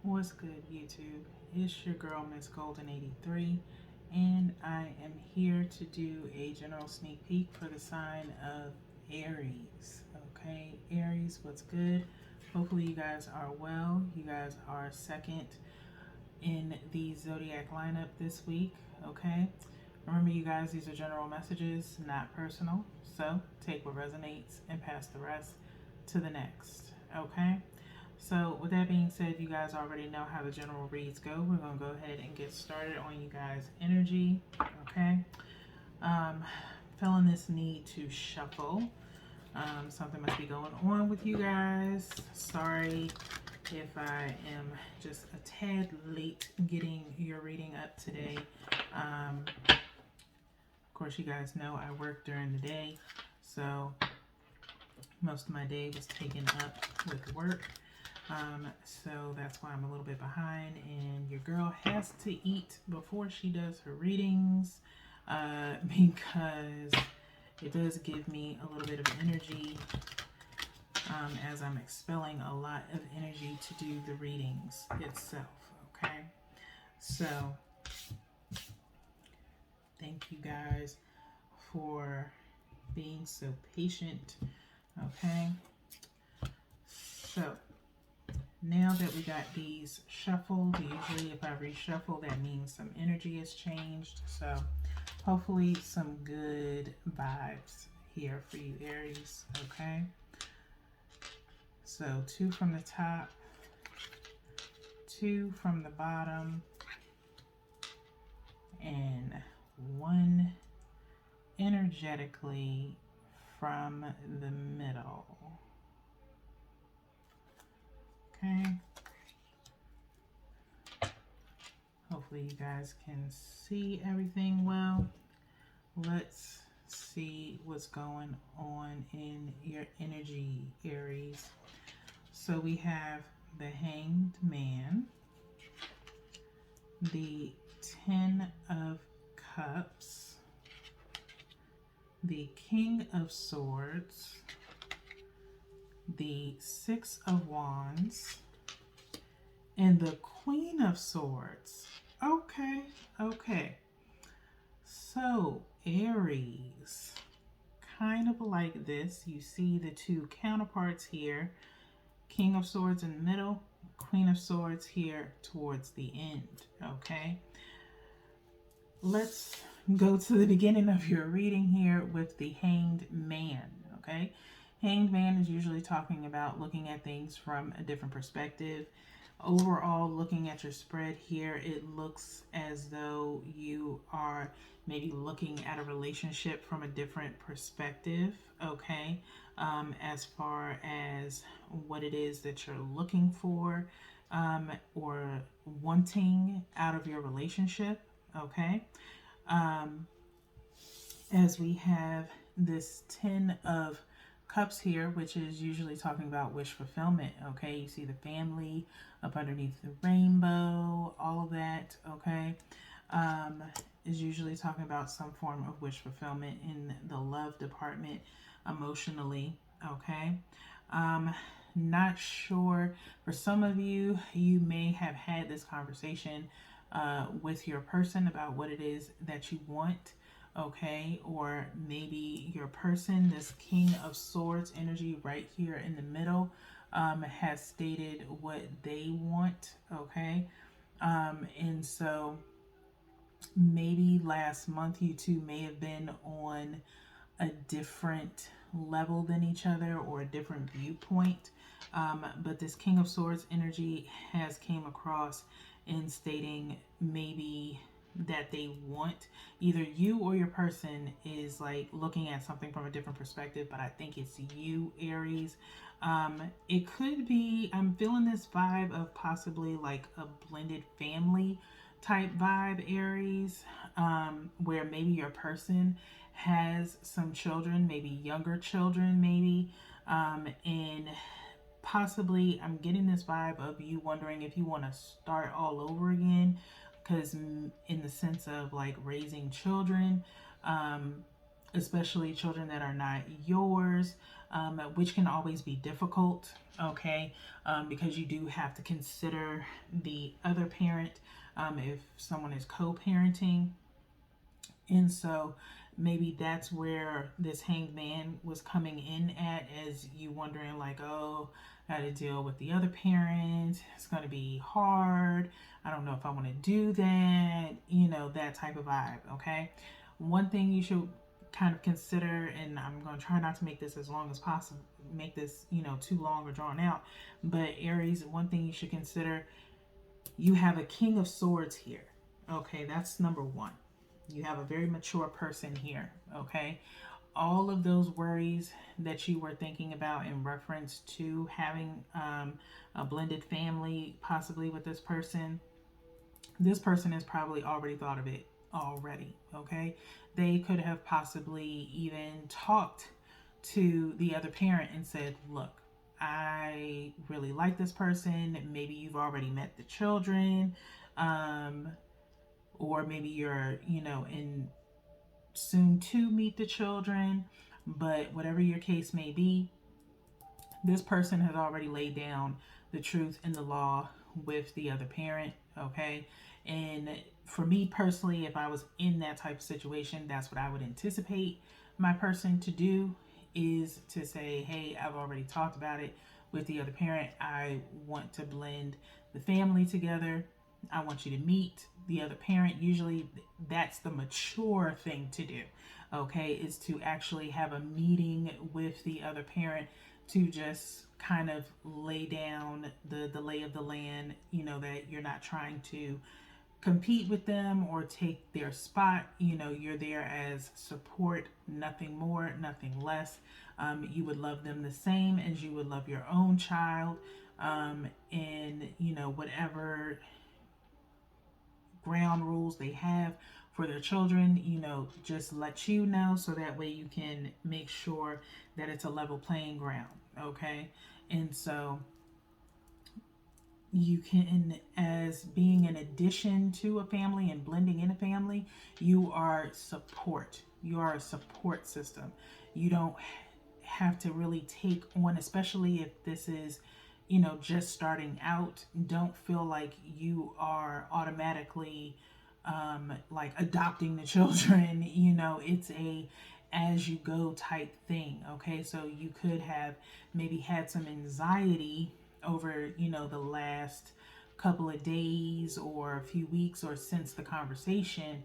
What's good, YouTube? It's your girl, Miss Golden 83, and I am here to do a general sneak peek for the sign of Aries. Okay, Aries, what's good? Hopefully, you guys are well. You guys are second in the zodiac lineup this week. Okay, remember, you guys, these are general messages, not personal. So take what resonates and pass the rest to the next. Okay. So with that being said, you guys already know how the general reads go. We're going to go ahead and get started on you guys' energy. Okay. Um, Feeling this need to shuffle. Something must be going on with you guys. Sorry if I am just a tad late getting your reading up today. Of course, you guys know I work during the day, so most of my day was taken up with work. So that's why I'm a little bit behind, and your girl has to eat before she does her readings, because it does give me a little bit of energy, as I'm expelling a lot of energy to do the readings itself. Okay, so thank you guys for being so patient. Okay, so now that we got these shuffled, usually if I reshuffle, that means some energy has changed. So hopefully some good vibes here for you, Aries. Okay. So 2 from the top, 2 from the bottom, and 1 energetically from the middle. Okay. Hopefully you guys can see everything well. Let's see what's going on in your energy, Aries. So we have the Hanged Man, the 10 of Cups, the King of Swords, the 6 of Wands, and the Queen of Swords. Okay, okay. So, Aries, kind of like this. You see the 2 counterparts here. King of Swords in the middle, Queen of Swords here towards the end. Okay. Let's go to the beginning of your reading here with the Hanged Man. Okay. Hanged Man is usually talking about looking at things from a different perspective. Overall, looking at your spread here, it looks as though you are maybe looking at a relationship from a different perspective, okay? As far as what it is that you're looking for, or wanting out of your relationship, okay? As we have this 10 of Cups here, which is usually talking about wish fulfillment. Okay, you see the family up underneath the rainbow, all of that. Okay, is usually talking about some form of wish fulfillment in the love department, emotionally. Okay, not sure. For some of you, you may have had this conversation with your person about what it is that you want. Okay, or maybe your person, this King of Swords energy right here in the middle, has stated what they want. Okay, and so maybe last month you two may have been on a different level than each other, or a different viewpoint, but this King of Swords energy has came across in stating maybe that they want, either you or your person is like looking at something from a different perspective, but I think it's you, Aries. It could be, I'm feeling this vibe of possibly like a blended family type vibe, Aries, where maybe your person has some children, maybe younger children, maybe, and possibly I'm getting this vibe of you wondering if you want to start all over again, because in the sense of like raising children, especially children that are not yours, which can always be difficult, okay, because you do have to consider the other parent if someone is co parenting. And so maybe that's where this hanged man was coming in at, as you wondering, like, oh, I got to deal with the other parent. It's going to be hard. I don't know if I want to do that, that type of vibe, okay? One thing you should kind of consider, and I'm going to try not to make this as long as possible, make this, too long or drawn out, but Aries, one thing you should consider, you have a King of Swords here, okay? That's number one. You have a very mature person here, okay? All of those worries that you were thinking about in reference to having a blended family, possibly with this person has probably already thought of it already, okay? They could have possibly even talked to the other parent and said, look, I really like this person. Maybe you've already met the children. Or maybe you're, in soon to meet the children, but whatever your case may be, this person has already laid down the truth and the law with the other parent, okay? And for me personally, if I was in that type of situation, that's what I would anticipate my person to do, is to say, hey, I've already talked about it with the other parent. I want to blend the family together. I want you to meet the other parent. Usually that's the mature thing to do, okay, is to actually have a meeting with the other parent to just kind of lay down the lay of the land, that you're not trying to compete with them or take their spot. You're there as support, nothing more, nothing less. You would love them the same as you would love your own child. And whatever ground rules they have for their children, just let you know, so that way you can make sure that it's a level playing ground, okay? And so you can, as being an addition to a family and blending in a family, you are support. You are a support system. You don't have to really take on, especially if this is, just starting out. Don't feel like you are automatically like adopting the children. It's a as you go type thing, okay? So you could have maybe had some anxiety over, the last couple of days or a few weeks, or since the conversation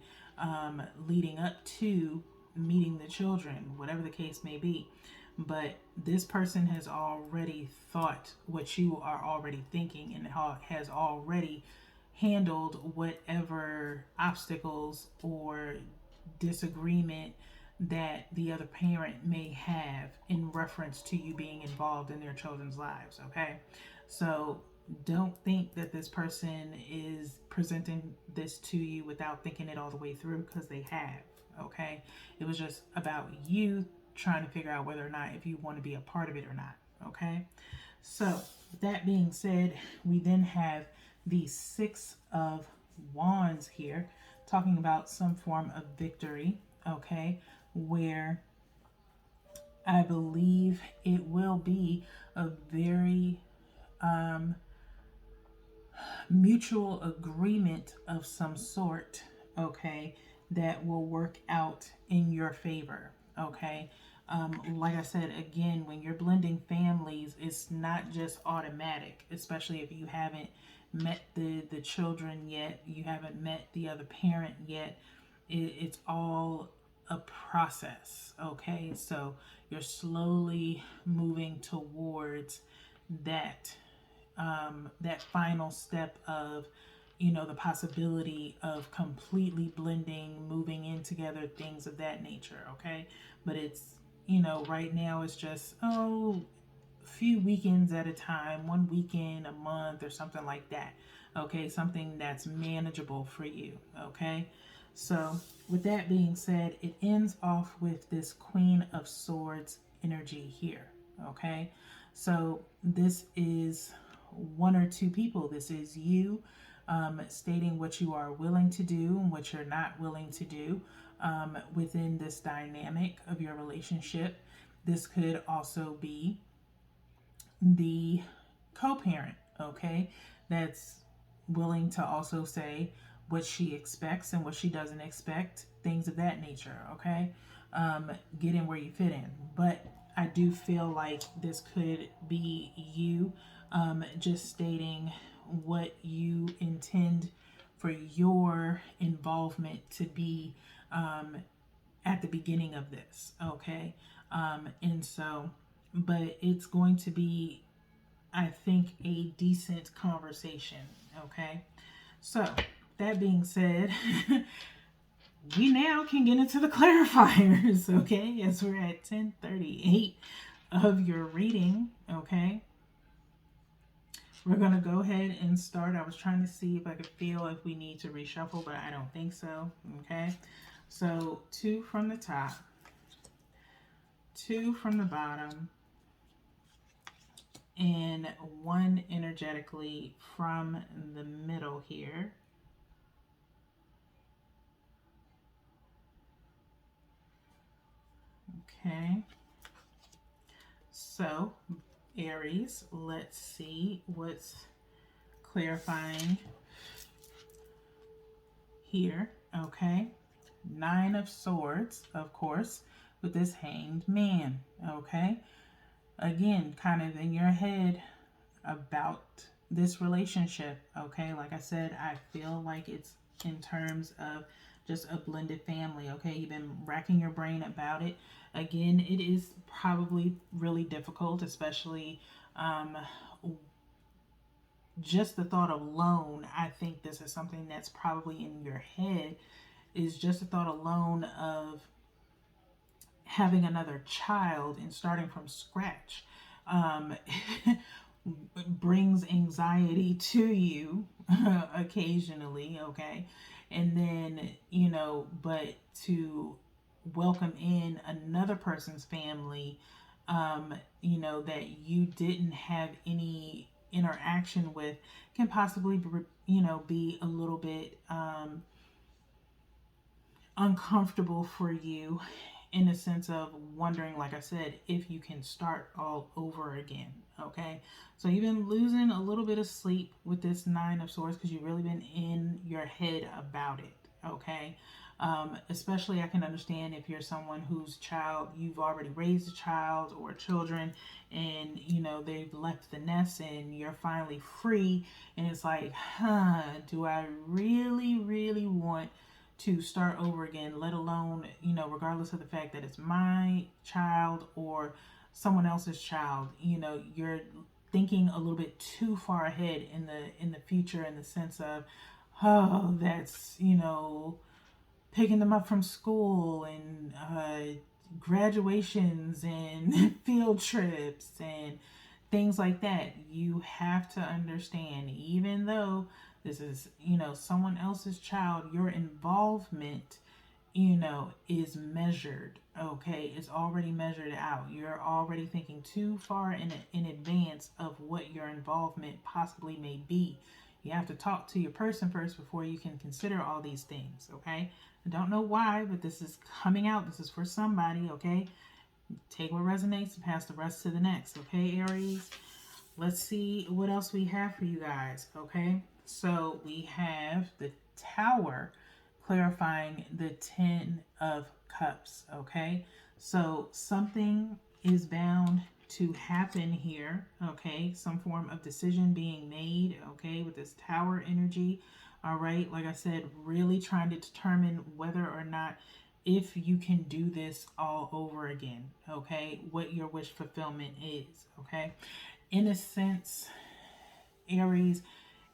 leading up to meeting the children, whatever the case may be. But this person has already thought what you are already thinking, and has already handled whatever obstacles or disagreement that the other parent may have in reference to you being involved in their children's lives, okay? So don't think that this person is presenting this to you without thinking it all the way through, because they have, okay? It was just about you trying to figure out whether or not if you want to be a part of it or not, okay? So with that being said, we then have the Six of Wands here, talking about some form of victory, okay, where I believe it will be a very mutual agreement of some sort, okay, that will work out in your favor, okay. Like I said, again, when you're blending families, it's not just automatic, especially if you haven't met the children yet, you haven't met the other parent yet. It's all a process, okay? So you're slowly moving towards that that final step of, the possibility of completely blending, moving in together, things of that nature, okay? But it's, right now it's just, a few weekends at a time, one weekend a month or something like that, okay? Something that's manageable for you, okay? So with that being said, it ends off with this Queen of Swords energy here, okay? So this is one or two people. This is you stating what you are willing to do and what you're not willing to do within this dynamic of your relationship. This could also be the co-parent, okay, that's willing to also say what she expects and what she doesn't expect, things of that nature, okay. Get in where you fit in. But I do feel like this could be you, just stating what you intend for your involvement to be, at the beginning of this, okay. And so, but it's going to be, I think, a decent conversation. Okay. So, that being said, we now can get into the clarifiers. Okay. As we're at 10:38 of your reading. Okay. We're going to go ahead and start. I was trying to see if I could feel if we need to reshuffle, but I don't think so. Okay. So, 2 from the top, 2 from the bottom, and 1 energetically from the middle here. Okay. So, Aries, let's see what's clarifying here. Okay. 9 of Swords, of course, with this Hanged Man. Okay. Again, kind of in your head about this relationship. Okay. Like I said, I feel like it's in terms of just a blended family. Okay. You've been racking your brain about it. Again, it is probably really difficult, especially just the thought alone. I think this is something that's probably in your head, is just the thought alone of having another child and starting from scratch. Um, brings anxiety to you occasionally, okay? And then, but to welcome in another person's family, that you didn't have any interaction with, can possibly, be a little bit uncomfortable for you, in a sense of wondering, like I said, if you can start all over again. Okay. So you've been losing a little bit of sleep with this 9 of Swords because you've really been in your head about it. Okay. Especially, I can understand if you're someone whose child, you've already raised a child or children, and they've left the nest and you're finally free, and it's like, do I really, really want to start over again, let alone, regardless of the fact that it's my child or someone else's child. You're thinking a little bit too far ahead in the future, in the sense of, oh, that's, picking them up from school, and graduations and field trips and things like that. You have to understand, even though this is, someone else's child, your involvement, is measured. Okay, it's already measured out. You're already thinking too far in advance of what your involvement possibly may be. You have to talk to your person first before you can consider all these things. Okay, I don't know why, but this is coming out. This is for somebody. Okay, take what resonates and pass the rest to the next. Okay, Aries. Let's see what else we have for you guys. Okay, so we have the Tower clarifying the 10 of Cups. Okay, so something is bound to happen here. Okay, some form of decision being made. Okay, with this Tower energy. All right, like I said, really trying to determine whether or not, if you can do this all over again. Okay, what your wish fulfillment is. Okay, in a sense, Aries,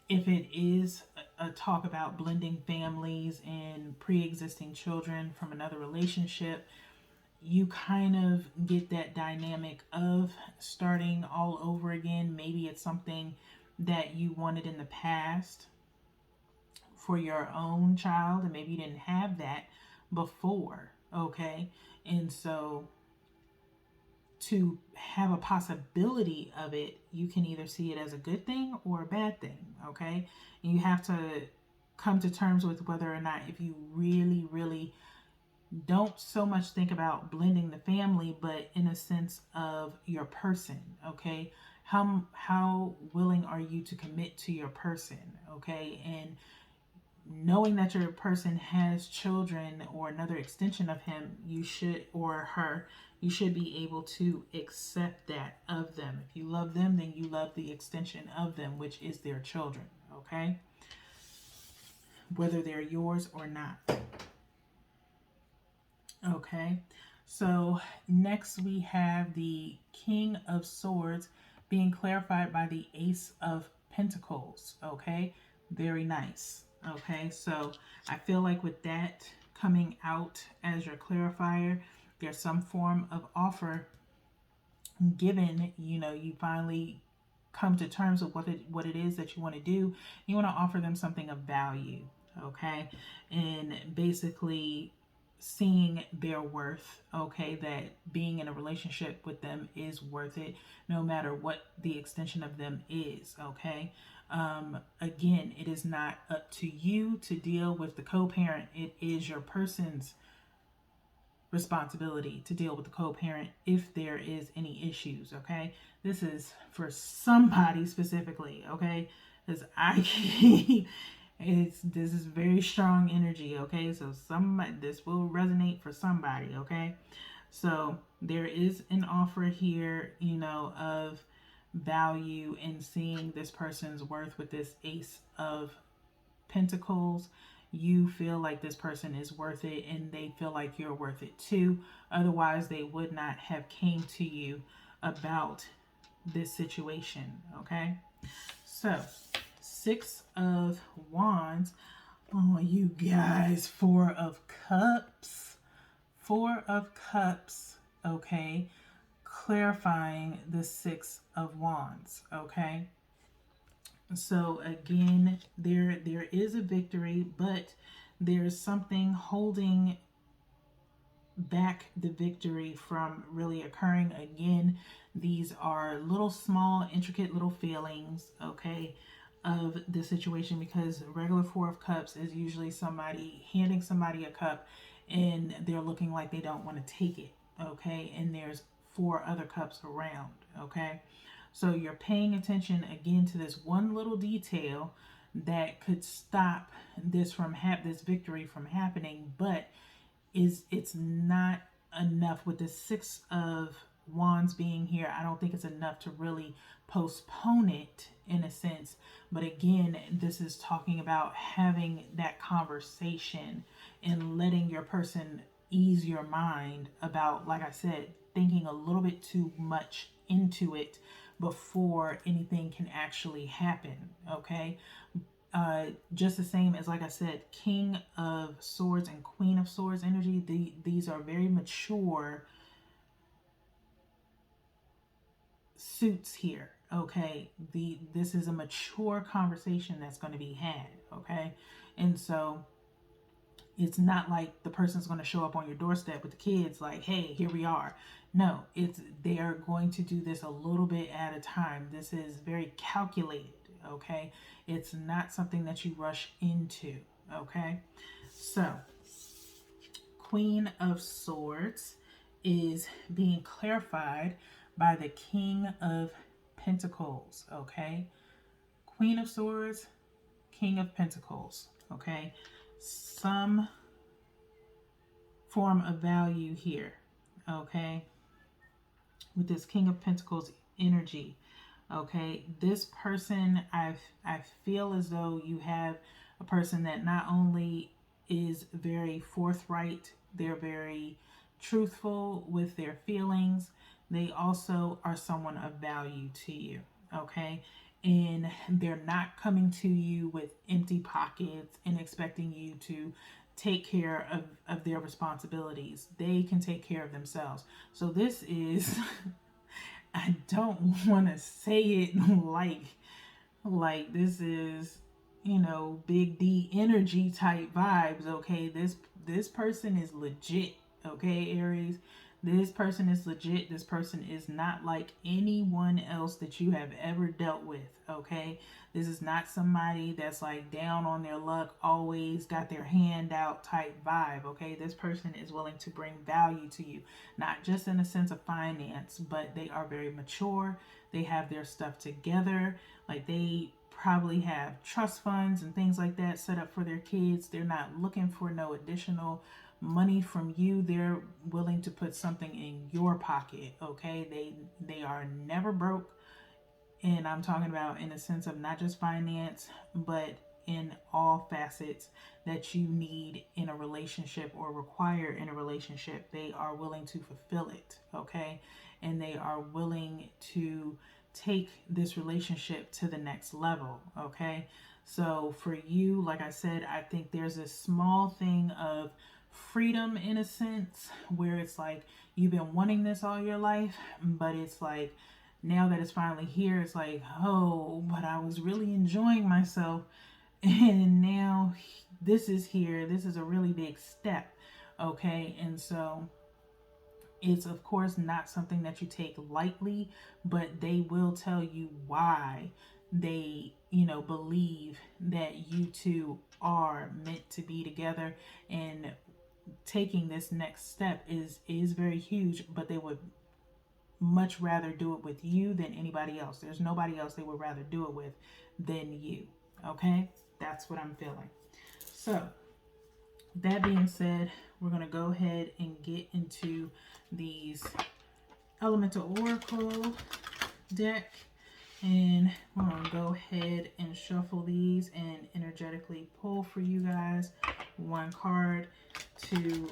if it is a talk about blending families and pre-existing children from another relationship, you kind of get that dynamic of starting all over again. Maybe it's something that you wanted in the past for your own child, and maybe you didn't have that before. Okay, and so to have a possibility of it, you can either see it as a good thing or a bad thing. Okay, and you have to come to terms with whether or not, if you really, really don't so much think about blending the family, but in a sense of your person, okay? How willing are you to commit to your person, okay? And knowing that your person has children or another extension of him, you should, or her, you should be able to accept that of them. If you love them, then you love the extension of them, which is their children, okay? Whether they're yours or not. Okay, so next we have the King of Swords being clarified by the Ace of Pentacles. Okay, very nice. Okay, so I feel like with that coming out as your clarifier, there's some form of offer given. You finally come to terms with what it is that you want to do. You want to offer them something of value, okay? And basically seeing their worth, okay? That being in a relationship with them is worth it, no matter what the extension of them is, okay? Again, it is not up to you to deal with the co-parent. It is your person's responsibility to deal with the co-parent if there is any issues. Okay, this is for somebody specifically. Okay, because I it's this is very strong energy. Okay, so somebody, this will resonate for somebody. Okay, so there is an offer here, of value in seeing this person's worth with this Ace of Pentacles. You feel like this person is worth it and they feel like you're worth it too. Otherwise, they would not have came to you about this situation, okay? So, 6 of Wands. Oh, you guys, 4 of Cups. 4 of Cups, okay? Clarifying the 6 of Wands, okay? So again, there is a victory, but there's something holding back the victory from really occurring. Again, these are little small intricate little feelings, okay, of the situation, because regular 4 of Cups is usually somebody handing somebody a cup and they're looking like they don't want to take it, okay, and there's 4 other cups around, okay. So you're paying attention again to this one little detail that could stop this victory from happening, but it's not enough with the 6 of Wands being here. I don't think it's enough to really postpone it in a sense. But again, this is talking about having that conversation and letting your person ease your mind about, like I said, thinking a little bit too much into it before anything can actually happen. Okay, just the same as, like I said, King of Swords and Queen of Swords energy. These are very mature suits here. Okay, this is a mature conversation that's going to be had. Okay, and so it's not like the person's going to show up on your doorstep with the kids like, hey, here we are. No, they are going to do this a little bit at a time. This is very calculated, okay? It's not something that you rush into, okay? So, Queen of Swords is being clarified by the King of Pentacles, okay? Queen of Swords, King of Pentacles, okay? Some form of value here, okay, with this King of Pentacles energy, okay. This person, I feel as though you have a person that not only is very forthright, they're very truthful with their feelings, they also are someone of value to you, okay. And they're not coming to you with empty pockets and expecting you to take care of their responsibilities. They can take care of themselves. So this is I don't want to say it like this is, big D energy type vibes, okay? This person is legit, okay, Aries? This person is legit. This person is not like anyone else that you have ever dealt with, okay? This is not somebody that's like down on their luck, always got their hand out type vibe, okay? This person is willing to bring value to you, not just in a sense of finance, but they are very mature. They have their stuff together. Like they probably have trust funds and things like that set up for their kids. They're not looking for no additional money from you. They're willing to put something in your pocket, okay? They are never broke, and I'm talking about in a sense of not just finance, but in all facets that you need in a relationship or require in a relationship. They are willing to fulfill it, okay? And they are willing to take this relationship to the next level, okay? So for you, like I said, I think there's a small thing of freedom in a sense where it's like you've been wanting this all your life, but it's like now that it's finally here, it's like, oh, but I was really enjoying myself. And now this is here. This is a really big step. Okay. And so it's, of course, not something that you take lightly, but they will tell you why they, believe that you two are meant to be together. And taking this next step is very huge, but they would much rather do it with you than anybody else. There's nobody else they would rather do it with than you. Okay? That's what I'm feeling. So, that being said, we're going to go ahead and get into these Elemental Oracle deck. And we're going to go ahead and shuffle these and energetically pull for you guys one card to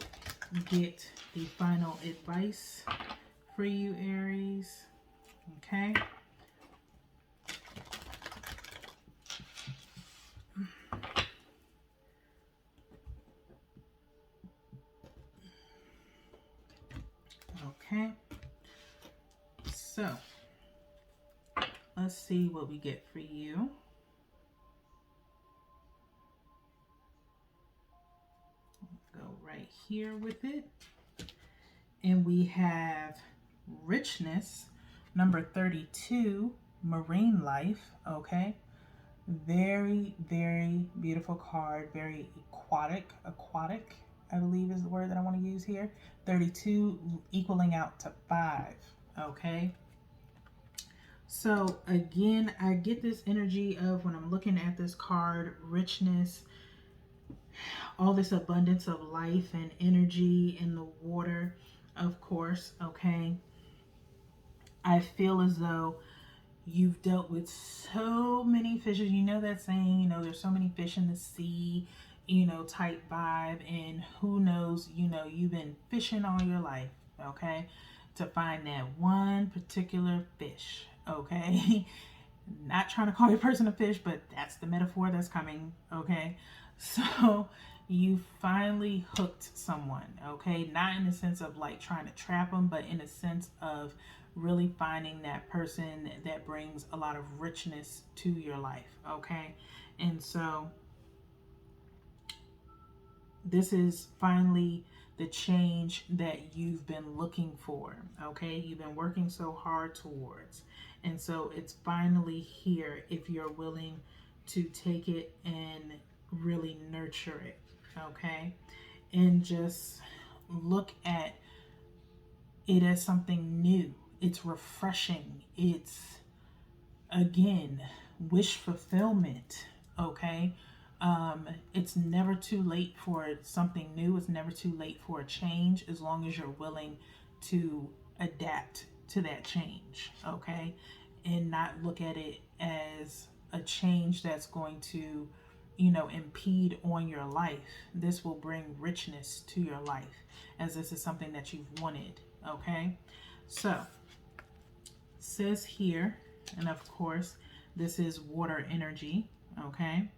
get the final advice for you, Aries. Okay. Okay. So, let's see what we get for you. Go right here with it. And we have Richness, number 32, Marine Life. Okay. Very, very beautiful card. Very aquatic. Aquatic, I believe is the word that I want to use here. 32 equaling out to 5. Okay. So again, I get this energy of when I'm looking at this card, richness, all this abundance of life and energy in the water, of course. Okay. I feel as though you've dealt with so many fishes. You know that saying, there's so many fish in the sea, type vibe. And who knows, you've been fishing all your life, okay, to find that one particular fish, okay? Not trying to call your person a fish, but that's the metaphor that's coming, okay? So you finally hooked someone, okay? Not in the sense of like trying to trap them, but in a sense of really finding that person that brings a lot of richness to your life, okay? And so this is finally the change that you've been looking for, okay? You've been working so hard towards. And so it's finally here if you're willing to take it and really nurture it, okay? And just look at it as something new. It's refreshing. It's, again, wish fulfillment, okay? It's never too late for something new. It's never too late for a change as long as you're willing to adapt to that change, okay? And not look at it as a change that's going to, impede on your life. This will bring richness to your life as this is something that you've wanted, okay? So, says here, and of course, this is water energy, okay?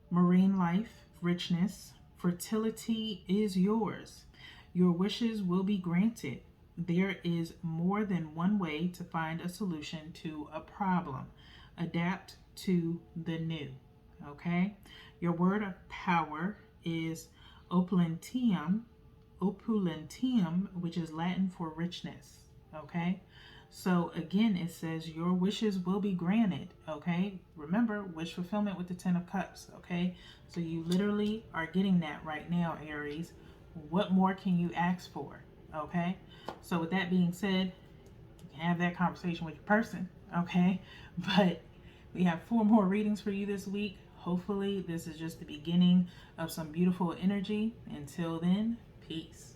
Marine life, richness, fertility is yours. Your wishes will be granted. There is more than one way to find a solution to a problem. Adapt to the new. Okay? Your word of power is opulentium. opulentium, which is Latin for richness. Okay. So again, it says your wishes will be granted. Okay. Remember, wish fulfillment with the Ten of Cups. Okay. So you literally are getting that right now, Aries. What more can you ask for? Okay. So with that being said, you can have that conversation with your person. Okay. But we have 4 more readings for you this week. Hopefully, this is just the beginning of some beautiful energy. Until then, peace.